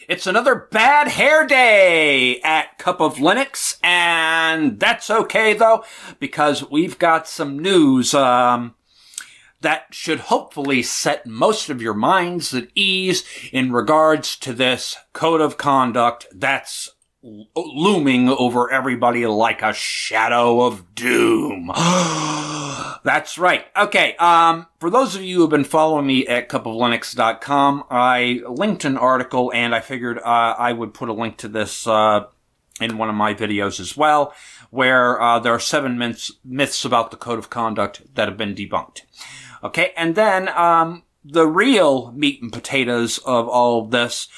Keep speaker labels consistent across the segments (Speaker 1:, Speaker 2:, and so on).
Speaker 1: It's another bad hair day at Cup of Linux, and that's okay though, because we've got some news that should hopefully set most of your minds at ease in regards to this code of conduct that's looming over everybody like a shadow of doom. That's right. Okay, for those of you who have been following me at cupoflinux.com, I linked an article, and I figured I would put a link to this in one of my videos as well, where there are 7 myths about the code of conduct that have been debunked. Okay, and then the real meat and potatoes of all of this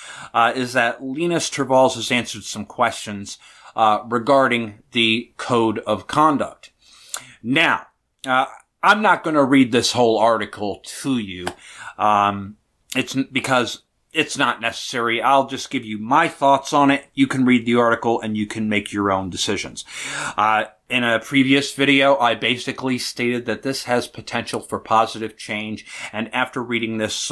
Speaker 1: is that Linus Torvalds has answered some questions regarding the code of conduct. Now, I'm not going to read this whole article to you. It's because it's not necessary. I'll just give you my thoughts on it. You can read the article and you can make your own decisions. In a previous video, I basically stated that this has potential for positive change. And after reading this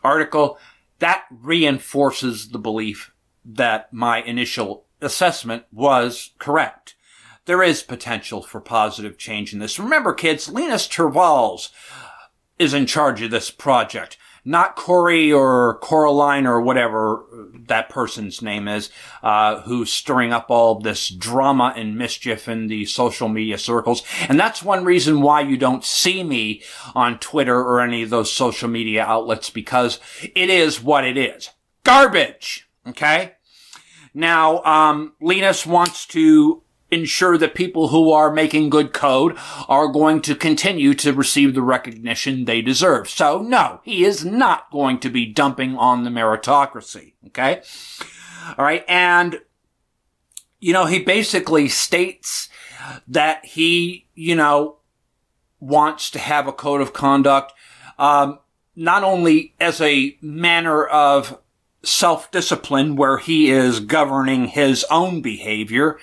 Speaker 1: article, that reinforces the belief that my initial assessment was correct. There is potential for positive change in this. Remember, kids, Linus Torvalds is in charge of this project, not Corey or Coraline or whatever that person's name is, who's stirring up all this drama and mischief in the social media circles. And that's one reason why you don't see me on Twitter or any of those social media outlets, because it is what it is. Garbage. Okay? Now, Linus wants to ensure that people who are making good code are going to continue to receive the recognition they deserve. So, no, he is not going to be dumping on the meritocracy, okay? All right, and, you know, he basically states that he, you know, wants to have a code of conduct, not only as a manner of self-discipline where he is governing his own behavior,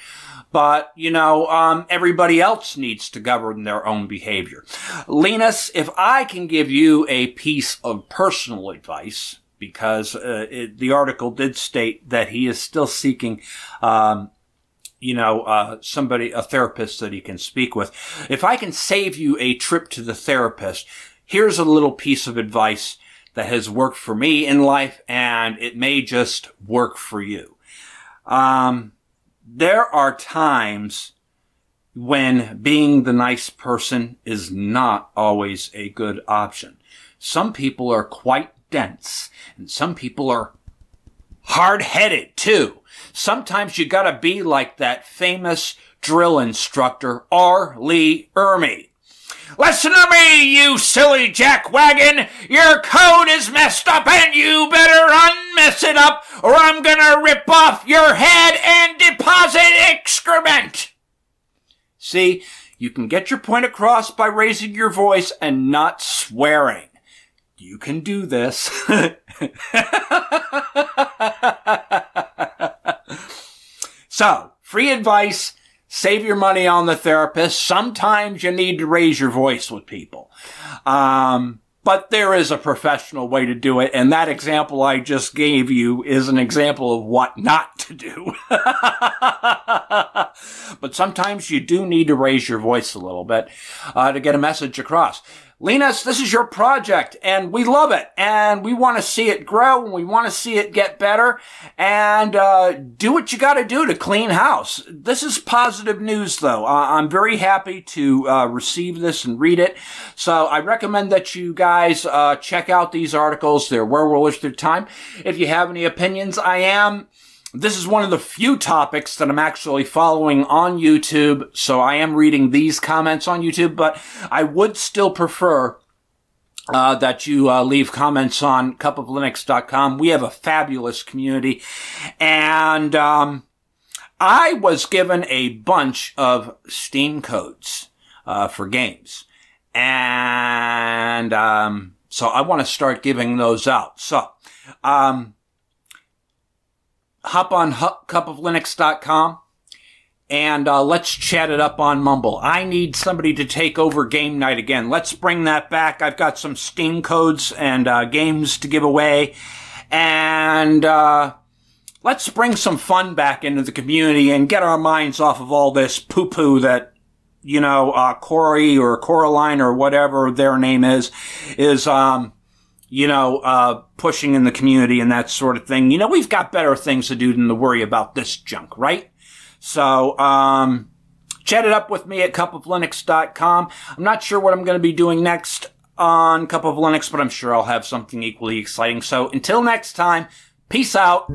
Speaker 1: but, you know, everybody else needs to govern their own behavior. Linus, if I can give you a piece of personal advice, because the article did state that he is still seeking, you know, somebody, a therapist that he can speak with. If I can save you a trip to the therapist, here's a little piece of advice that has worked for me in life, and it may just work for you. There are times when being the nice person is not always a good option. Some people are quite dense, and some people are hard-headed, too. Sometimes you gotta be like that famous drill instructor, R. Lee Ermey. Listen to me, you silly jackwagon! Your code is messed up and you better unmess it up or I'm gonna rip off your head and deposit excrement! See, you can get your point across by raising your voice and not swearing. You can do this. So, free advice. Save your money on the therapist. Sometimes you need to raise your voice with people. But there is a professional way to do it, and that example I just gave you is an example of what not to do. But sometimes you do need to raise your voice a little bit to get a message across. Linus, this is your project, and we love it, and we want to see it grow, and we want to see it get better, and do what you got to do to clean house. This is positive news, though. I'm very happy to receive this and read it, so I recommend that you guys check out these articles. They're well worth your time. If you have any opinions, this is one of the few topics that I'm actually following on YouTube, so I am reading these comments on YouTube, but I would still prefer that you leave comments on cupoflinux.com. We have a fabulous community, and I was given a bunch of Steam codes for games, and so I want to start giving those out. So, hop on cupoflinux.com and let's chat it up on Mumble. I need somebody to take over game night again. Let's bring that back. I've got some Steam codes and games to give away, And let's bring some fun back into the community and get our minds off of all this poo-poo that, you know, Corey or Coraline or whatever their name is, you know, pushing in the community and that sort of thing. You know, we've got better things to do than to worry about this junk, right? So, chat it up with me at cupoflinux.com. I'm not sure what I'm going to be doing next on Cup of Linux, but I'm sure I'll have something equally exciting. So until next time, peace out.